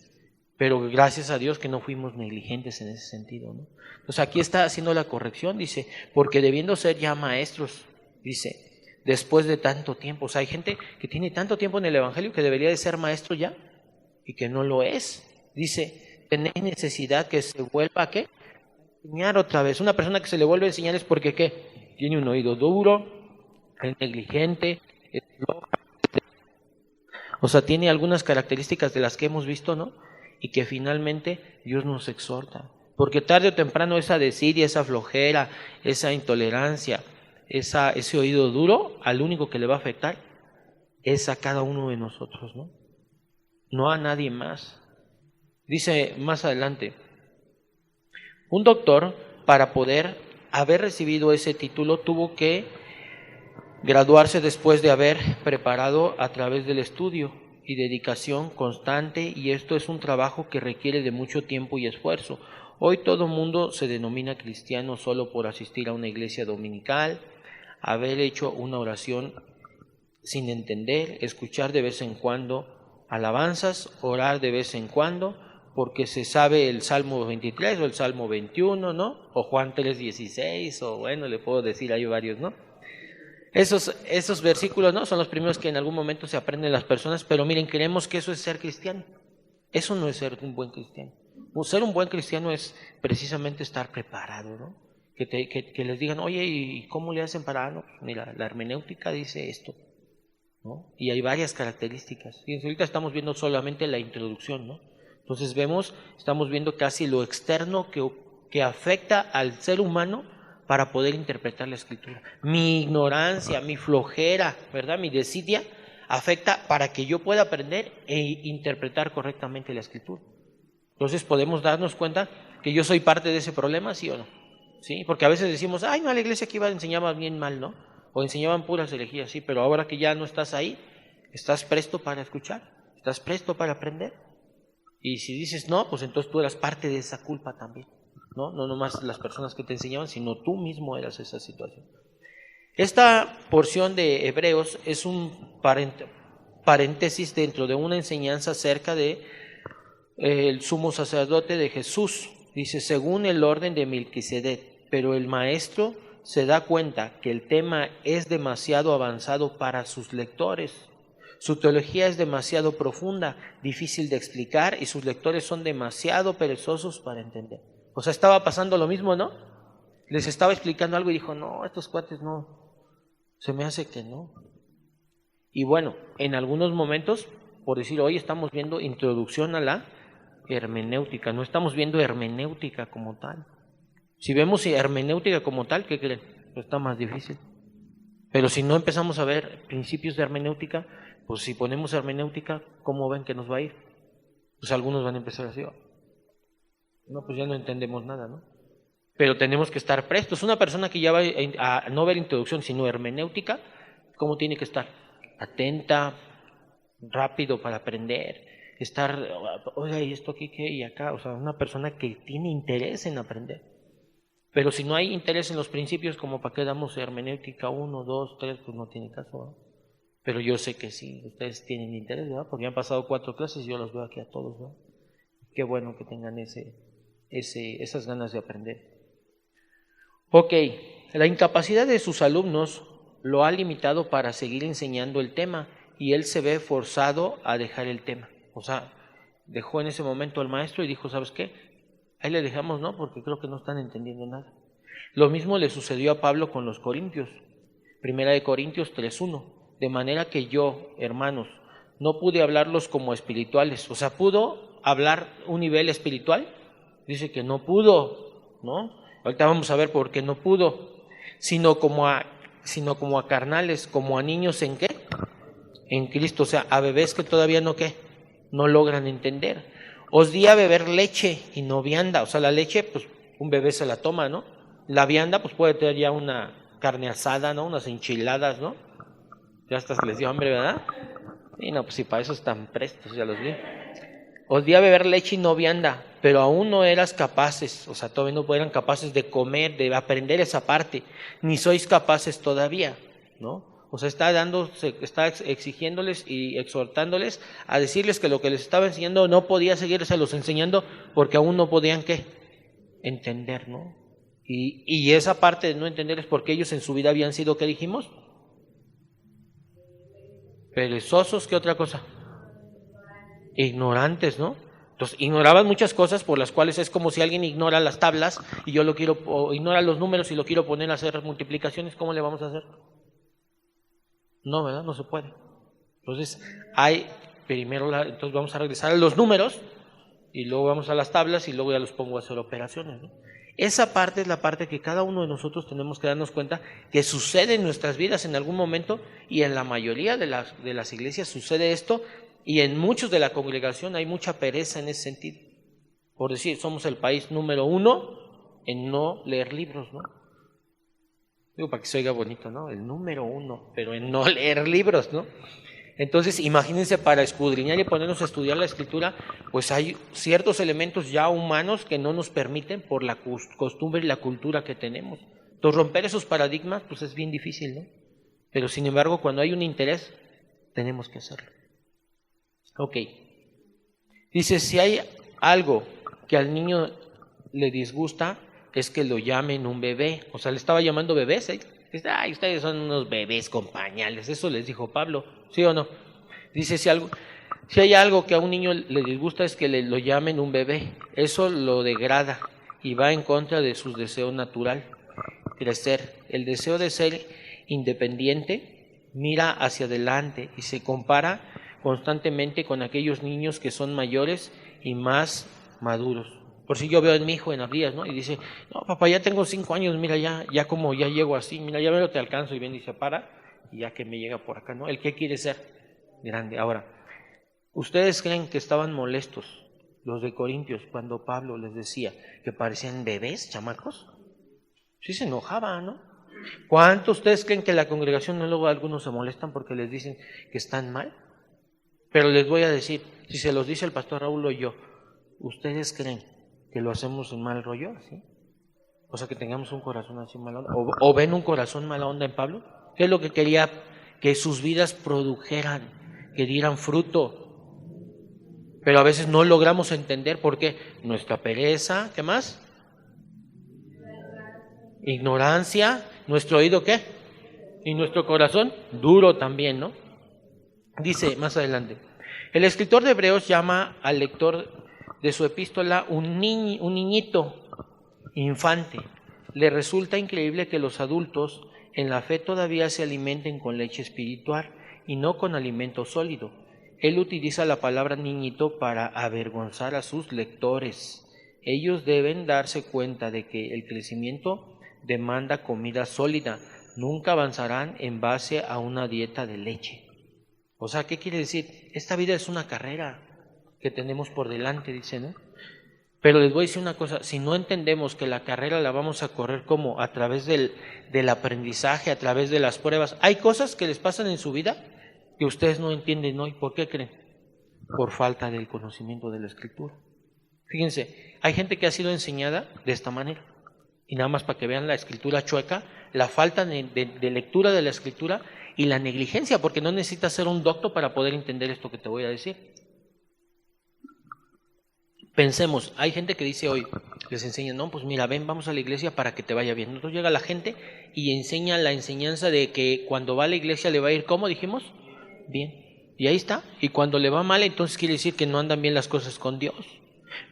pero gracias a Dios que no fuimos negligentes en ese sentido, ¿no? Entonces aquí está haciendo la corrección, dice, porque debiendo ser ya maestros, dice, después de tanto tiempo. O sea, hay gente que tiene tanto tiempo en el Evangelio que debería de ser maestro ya y que no lo es. Dice, tenéis necesidad que se vuelva a ¿qué? Enseñar otra vez. Una persona que se le vuelve a enseñar es porque ¿qué? Tiene un oído duro, es negligente, es floja. O sea, tiene algunas características de las que hemos visto, ¿no? Y que finalmente Dios nos exhorta. Porque tarde o temprano esa desidia, esa flojera, esa intolerancia, ese oído duro, al único que le va a afectar es a cada uno de nosotros, ¿no? No a nadie más. Dice más adelante, un doctor, para poder haber recibido ese título, tuvo que graduarse después de haber preparado a través del estudio y dedicación constante, y esto es un trabajo que requiere de mucho tiempo y esfuerzo. Hoy todo mundo se denomina cristiano solo por asistir a una iglesia dominical, haber hecho una oración sin entender, escuchar de vez en cuando alabanzas, orar de vez en cuando, porque se sabe el Salmo 23 o el Salmo 21, ¿no? O Juan 3:16, o bueno, le puedo decir, hay varios, ¿no? Esos versículos, ¿no? Son los primeros que en algún momento se aprenden las personas, pero miren, creemos que eso es ser cristiano. Eso no es ser un buen cristiano. Ser un buen cristiano es precisamente estar preparado, ¿no? Que les digan, oye, ¿y cómo le hacen para...? No, mira, la hermenéutica dice esto, ¿no? Y hay varias características. Fíjense, ahorita estamos viendo solamente la introducción, ¿no? Entonces estamos viendo casi lo externo que afecta al ser humano para poder interpretar la Escritura. Mi ignorancia, mi flojera, ¿verdad? Mi desidia afecta para que yo pueda aprender e interpretar correctamente la Escritura. Entonces podemos darnos cuenta que yo soy parte de ese problema, ¿sí o no? ¿Sí? Porque a veces decimos, ay, no, la iglesia que iba enseñaba bien mal, ¿no? O enseñaban puras herejías, sí, pero ahora que ya no estás ahí, estás presto para escuchar, estás presto para aprender. Y si dices no, pues entonces tú eras parte de esa culpa también, ¿no? No nomás las personas que te enseñaban, sino tú mismo eras esa situación. Esta porción de Hebreos es un paréntesis dentro de una enseñanza acerca de el sumo sacerdote de Jesús. Dice, según el orden de Melquisedec, pero el maestro se da cuenta que el tema es demasiado avanzado para sus lectores. Su teología es demasiado profunda, difícil de explicar, y sus lectores son demasiado perezosos para entender. O sea, estaba pasando lo mismo, ¿no? Les estaba explicando algo y dijo, no, estos cuates no, se me hace que no. Y bueno, en algunos momentos, por decir, hoy estamos viendo introducción a la hermenéutica, no estamos viendo hermenéutica como tal. Si vemos hermenéutica como tal, ¿qué creen? Pues está más difícil. Pero si no empezamos a ver principios de hermenéutica, pues si ponemos hermenéutica, ¿cómo ven que nos va a ir? Pues algunos van a empezar así, no, pues ya no entendemos nada, ¿no? pero tenemos que estar prestos. Una persona que ya va a no ver introducción, sino hermenéutica, ¿cómo tiene que estar? Atenta, rápido para aprender, estar, oiga, ¿y esto aquí qué? Y acá, o sea, una persona que tiene interés en aprender. Pero si no hay interés en los principios, como para qué damos hermenéutica 1, 2, 3, pues no tiene caso, ¿no? Pero yo sé que sí, ustedes tienen interés, ¿verdad? Porque han pasado 4 clases y yo los veo aquí a todos, ¿no? Qué bueno que tengan esas ganas de aprender. Ok, la incapacidad de sus alumnos lo ha limitado para seguir enseñando el tema y él se ve forzado a dejar el tema. O sea, dejó en ese momento al maestro y dijo, ¿sabes qué? Ahí le dejamos, ¿no? Porque creo que no están entendiendo nada. Lo mismo le sucedió a Pablo con los corintios. 1 Corintios 3:1. De manera que yo, hermanos, no pude hablarlos como espirituales. O sea, ¿pudo hablar un nivel espiritual? Dice que no pudo, ¿no? Ahorita vamos a ver por qué no pudo. Sino como a carnales, como a niños ¿en qué? En Cristo. O sea, a bebés que todavía no ¿qué? No logran entender. Os di a beber leche y no vianda. O sea, la leche, pues un bebé se la toma, ¿no? La vianda, pues puede tener ya una carne asada, ¿no? Unas enchiladas, ¿no? Ya hasta se les dio hambre, ¿verdad? Y no, pues si para eso están prestos, ya los vi. Os di a beber leche y no vianda, pero aún no eras capaces, o sea, todavía no eran capaces de comer, de aprender esa parte, ni sois capaces todavía, ¿no? O sea, está exigiéndoles y exhortándoles a decirles que lo que les estaba enseñando no podía seguírselos enseñando porque aún no podían, ¿qué? Entender, ¿no? Y esa parte de no entender es porque ellos en su vida habían sido, ¿qué dijimos? Perezosos, ¿qué otra cosa? Ignorantes, ¿no? Entonces, ignoraban muchas cosas por las cuales es como si alguien ignora las tablas y yo o ignora los números y lo quiero poner a hacer multiplicaciones, ¿cómo le vamos a hacer? No, ¿verdad? No se puede. Entonces, entonces vamos a regresar a los números y luego vamos a las tablas y luego ya los pongo a hacer operaciones, ¿no? Esa parte es la parte que cada uno de nosotros tenemos que darnos cuenta que sucede en nuestras vidas en algún momento y en la mayoría de las iglesias sucede esto y en muchos de la congregación hay mucha pereza en ese sentido. Por decir, somos el país número 1 en no leer libros, ¿no? Digo, para que se oiga bonito, ¿no? El número 1, pero en no leer libros, ¿no? Entonces, imagínense, para escudriñar y ponernos a estudiar la Escritura, pues hay ciertos elementos ya humanos que no nos permiten por la costumbre y la cultura que tenemos. Entonces, romper esos paradigmas, pues es bien difícil, ¿no? Pero, sin embargo, cuando hay un interés, tenemos que hacerlo. Ok. Dice, si hay algo que al niño le disgusta, es que lo llamen un bebé. O sea, le estaba llamando bebés, ¿eh? Dice, ay, ustedes son unos bebés con pañales. Eso les dijo Pablo, ¿sí o no? Dice, si hay algo que a un niño le disgusta es que lo llamen un bebé. Eso lo degrada y va en contra de su deseo natural, crecer. El deseo de ser independiente mira hacia adelante y se compara constantemente con aquellos niños que son mayores y más maduros. Por si yo veo en mi hijo en Abdías, ¿no? Y dice, no, papá, ya tengo 5 años, mira, ya como ya llego así, mira, ya veo te alcanzo, y viene y se para, y ya que me llega por acá, ¿no? ¿El qué quiere ser? Grande. Ahora, ¿ustedes creen que estaban molestos los de Corintios cuando Pablo les decía que parecían bebés, chamacos? Sí se enojaban, ¿no? ¿Cuántos ustedes creen que la congregación, no luego algunos se molestan porque les dicen que están mal? Pero les voy a decir, si se los dice el pastor Raúl o yo, ¿ustedes creen que lo hacemos en mal rollo? ¿Sí? O sea, que tengamos un corazón así mala onda. ¿O ven un corazón mala onda en Pablo? ¿Qué es lo que quería? Que sus vidas produjeran, que dieran fruto. Pero a veces no logramos entender por qué. Nuestra pereza, ¿qué más? Ignorancia. ¿Nuestro oído qué? Y nuestro corazón duro también, ¿no? Dice más adelante, el escritor de Hebreos llama al lector de su epístola un niñito, infante. Le resulta increíble que los adultos en la fe todavía se alimenten con leche espiritual y no con alimento sólido. Él utiliza la palabra niñito para avergonzar a sus lectores. Ellos deben darse cuenta de que el crecimiento demanda comida sólida. Nunca avanzarán en base a una dieta de leche. O sea, ¿qué quiere decir? Esta vida es una carrera que tenemos por delante, dice, ¿no? Pero les voy a decir una cosa, si no entendemos que la carrera la vamos a correr como a través del aprendizaje, a través de las pruebas, hay cosas que les pasan en su vida que ustedes no entienden hoy. ¿Por qué creen? Por falta del conocimiento de la Escritura. Fíjense, hay gente que ha sido enseñada de esta manera. Y nada más para que vean la Escritura chueca, la falta de lectura de la Escritura y la negligencia, porque no necesitas ser un doctor para poder entender esto que te voy a decir. Pensemos, hay gente que dice hoy, les enseña, no, pues mira, ven, vamos a la iglesia para que te vaya bien. Entonces llega la gente y enseña la enseñanza de que cuando va a la iglesia le va a ir, ¿cómo dijimos? Bien. Y ahí está. Y cuando le va mal, entonces quiere decir que no andan bien las cosas con Dios.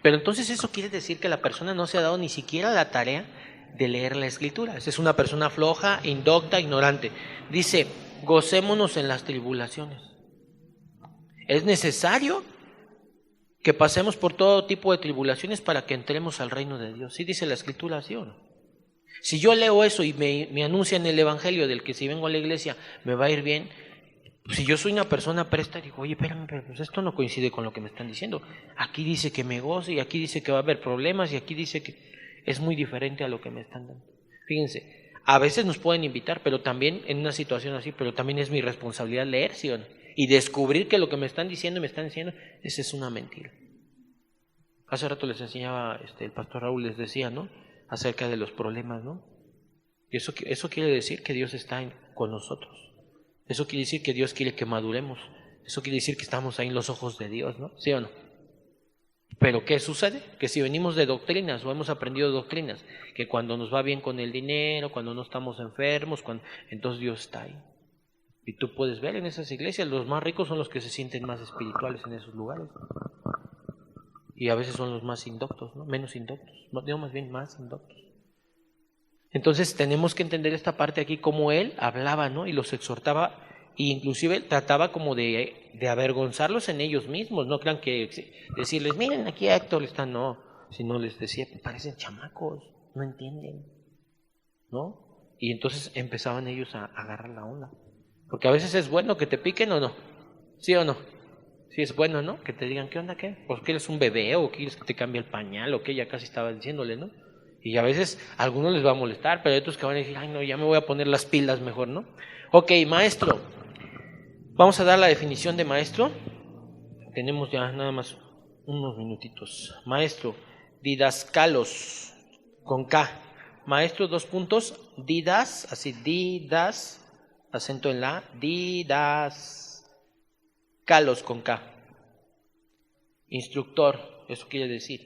Pero entonces eso quiere decir que la persona no se ha dado ni siquiera la tarea de leer la Escritura. Esa es una persona floja, indocta, ignorante. Dice, gocémonos en las tribulaciones. Es necesario que pasemos por todo tipo de tribulaciones para que entremos al reino de Dios. ¿Sí dice la Escritura, sí o no? Si yo leo eso y me anuncian el Evangelio del que si vengo a la iglesia me va a ir bien, pues si yo soy una persona presta, digo, oye, espérame, pero pues esto no coincide con lo que me están diciendo. Aquí dice que me goce y aquí dice que va a haber problemas y aquí dice que es muy diferente a lo que me están dando. Fíjense, a veces nos pueden invitar, pero también en una situación así, pero también es mi responsabilidad leer, ¿sí o no? Y descubrir que lo que me están diciendo, esa es una mentira. Hace rato les enseñaba, el pastor Raúl les decía, ¿no? Acerca de los problemas, ¿no? Y eso quiere decir que Dios está con nosotros. Eso quiere decir que Dios quiere que maduremos. Eso quiere decir que estamos ahí en los ojos de Dios, ¿no? ¿Sí o no? Pero ¿qué sucede? Que si venimos de doctrinas o hemos aprendido doctrinas, que cuando nos va bien con el dinero, cuando no estamos enfermos, entonces Dios está ahí. Y tú puedes ver en esas iglesias, los más ricos son los que se sienten más espirituales en esos lugares. Y a veces son los más indoctos, ¿no? Menos indoctos, no, más bien más indoctos. Entonces tenemos que entender esta parte aquí, como él hablaba, ¿no? Y los exhortaba, e inclusive trataba como de avergonzarlos en ellos mismos. No crean que decirles, miren, aquí a Héctor está, no. Sino les decía, parecen chamacos, no entienden, ¿no? Y entonces empezaban ellos a agarrar la onda. Porque a veces es bueno que te piquen o no, ¿sí o no? Sí es bueno, ¿no? Que te digan, ¿qué onda, qué? ¿Pues que eres un bebé o quieres que te cambie el pañal o qué? Ya casi estaba diciéndole, ¿no? Y a veces a algunos les va a molestar, pero hay otros que van a decir, ay no, ya me voy a poner las pilas mejor, ¿no? Ok, maestro. Vamos a dar la definición de maestro. Tenemos ya nada más unos minutitos. Maestro, didascalos, con K. Maestro, dos puntos, didas, así, didas, acento en la, didascalos, con K. Instructor, eso quiere decir.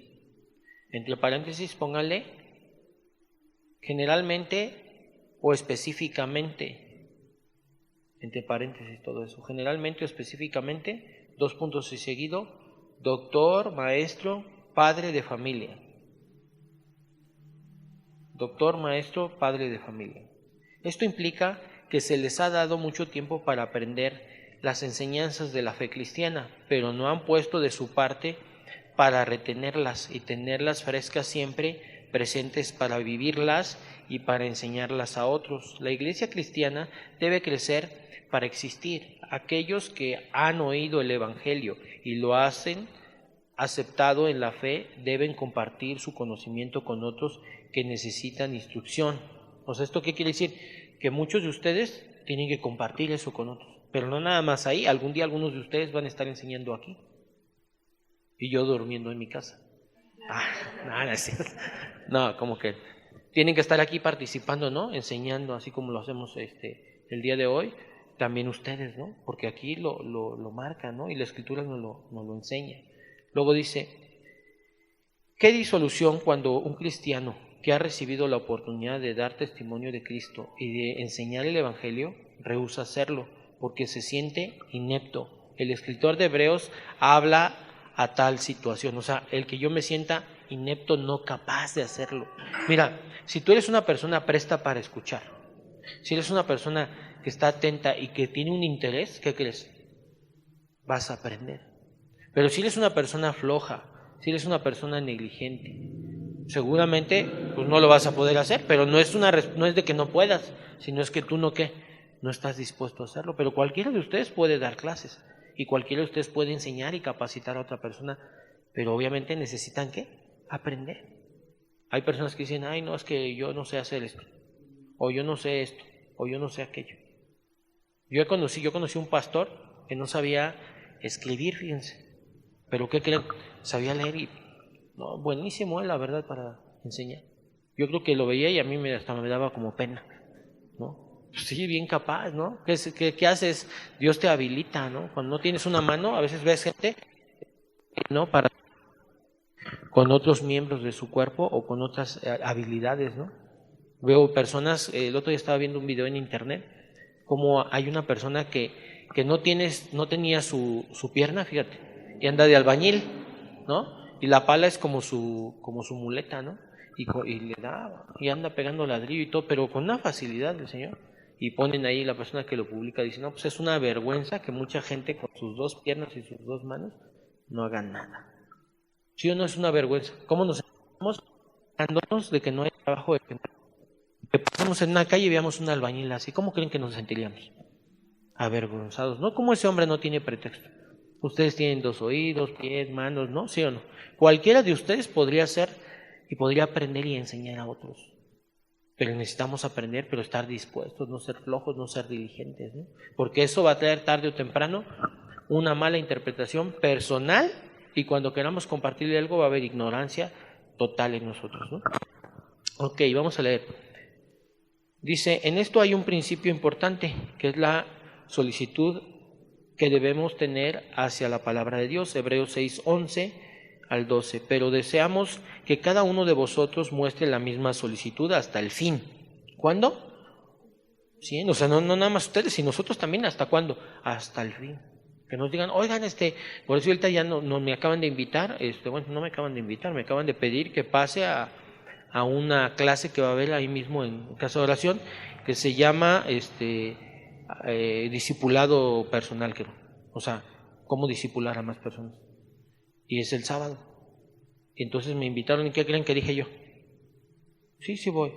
Entre paréntesis, pónganle generalmente o específicamente, entre paréntesis todo eso, generalmente o específicamente, dos puntos y seguido, doctor, maestro, padre de familia. Doctor, maestro, padre de familia. Esto implica que se les ha dado mucho tiempo para aprender las enseñanzas de la fe cristiana, pero no han puesto de su parte para retenerlas y tenerlas frescas siempre presentes para vivirlas y para enseñarlas a otros. La iglesia cristiana debe crecer para existir. Aquellos que han oído el Evangelio y lo hacen aceptado en la fe deben compartir su conocimiento con otros que necesitan instrucción. O sea, ¿esto qué quiere decir? Que muchos de ustedes tienen que compartir eso con otros. Pero no nada más ahí, algún día algunos de ustedes van a estar enseñando aquí. Y yo durmiendo en mi casa. No, como que tienen que estar aquí participando, ¿no? Enseñando, así como lo hacemos el día de hoy. También ustedes, ¿no? Porque aquí lo marca, ¿no? Y la Escritura nos lo enseña. Luego dice, ¿qué disolución cuando un cristiano que ha recibido la oportunidad de dar testimonio de Cristo y de enseñar el Evangelio, rehúsa hacerlo porque se siente inepto? El escritor de Hebreos habla a tal situación, o sea, el que yo me sienta inepto, no capaz de hacerlo. Mira, si tú eres una persona presta para escuchar, si eres una persona que está atenta y que tiene un interés, ¿qué crees? Vas a aprender. Pero si eres una persona floja, si eres una persona negligente, seguramente pues no lo vas a poder hacer, pero no es de que no puedas, sino es que tú no estás dispuesto a hacerlo. Pero cualquiera de ustedes puede dar clases y cualquiera de ustedes puede enseñar y capacitar a otra persona, pero obviamente necesitan ¿qué? aprender. Hay personas que dicen, ay, no, es que yo no sé hacer esto, o yo no sé esto, o yo no sé aquello. Yo conocí un pastor que no sabía escribir, fíjense, pero ¿qué creen? Sabía leer y, no, buenísimo la verdad para enseñar. Yo creo que lo veía y a mí hasta me daba como pena, ¿no? Sí, bien capaz, ¿no? ¿Qué haces? Dios te habilita, ¿no? Cuando no tienes una mano, a veces ves gente, ¿no? Con otros miembros de su cuerpo o con otras habilidades, ¿no? Veo personas, el otro día estaba viendo un video en internet, como hay una persona que no tenía su pierna, fíjate, y anda de albañil, ¿no? Y la pala es como su muleta, ¿no? Y le da, y anda pegando ladrillo y todo, pero con una facilidad del Señor. Y ponen ahí, la persona que lo publica dice, no, pues es una vergüenza que mucha gente con sus dos piernas y sus dos manos no hagan nada. ¿Sí o no es una vergüenza? ¿Cómo nos sentimos quejándonos de que no hay trabajo? De que pasamos en una calle y veamos un albañil así, ¿cómo creen que nos sentiríamos? Avergonzados, ¿no? ¿Cómo ese hombre no tiene pretexto? Ustedes tienen 2 oídos, pies, manos, ¿no? ¿Sí o no? Cualquiera de ustedes podría ser y podría aprender y enseñar a otros. Pero necesitamos aprender, pero estar dispuestos, no ser flojos, no ser diligentes, ¿no? Porque eso va a traer tarde o temprano una mala interpretación personal y cuando queramos compartirle algo va a haber ignorancia total en nosotros, ¿no? Ok, vamos a leer. Dice, en esto hay un principio importante, que es la solicitud que debemos tener hacia la palabra de Dios, Hebreos 6, 11 al 12. Pero deseamos que cada uno de vosotros muestre la misma solicitud hasta el fin. ¿Cuándo? Sí, o sea, no nada más ustedes, sino nosotros también. ¿Hasta cuándo? Hasta el fin. Que nos digan, oigan, por eso ahorita ya no me acaban de invitar, bueno, no me acaban de invitar, me acaban de pedir que pase a una clase que va a haber ahí mismo en casa de oración, que se llama discipulado personal, creo. O sea, cómo discipular a más personas. Y es el sábado. Y entonces me invitaron, ¿y qué creen que dije yo? Sí voy.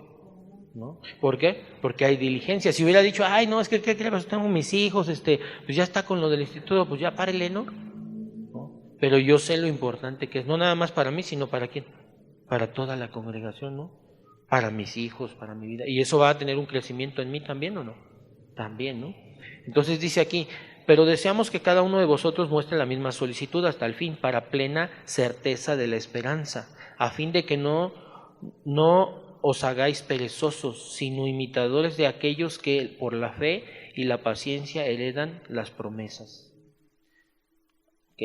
¿No? ¿Por qué? Porque hay diligencia. Si hubiera dicho, ay, no, es que ¿qué crees? Tengo mis hijos, pues ya está con lo del instituto, pues ya párele, ¿no? Pero yo sé lo importante que es, no nada más para mí, sino para quién, para toda la congregación, ¿no? Para mis hijos, para mi vida. Y eso va a tener un crecimiento en mí también, ¿o no? También, ¿no? Entonces dice aquí, pero deseamos que cada uno de vosotros muestre la misma solicitud hasta el fin, para plena certeza de la esperanza, a fin de que no os hagáis perezosos, sino imitadores de aquellos que por la fe y la paciencia heredan las promesas. Ok.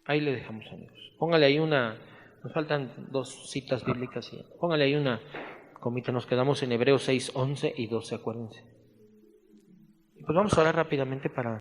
Ahí le dejamos, amigos. Póngale ahí nos faltan 2 citas bíblicas. Póngale ahí una comita, nos quedamos en Hebreos 6, 11 y 12, acuérdense. Pues vamos a orar rápidamente para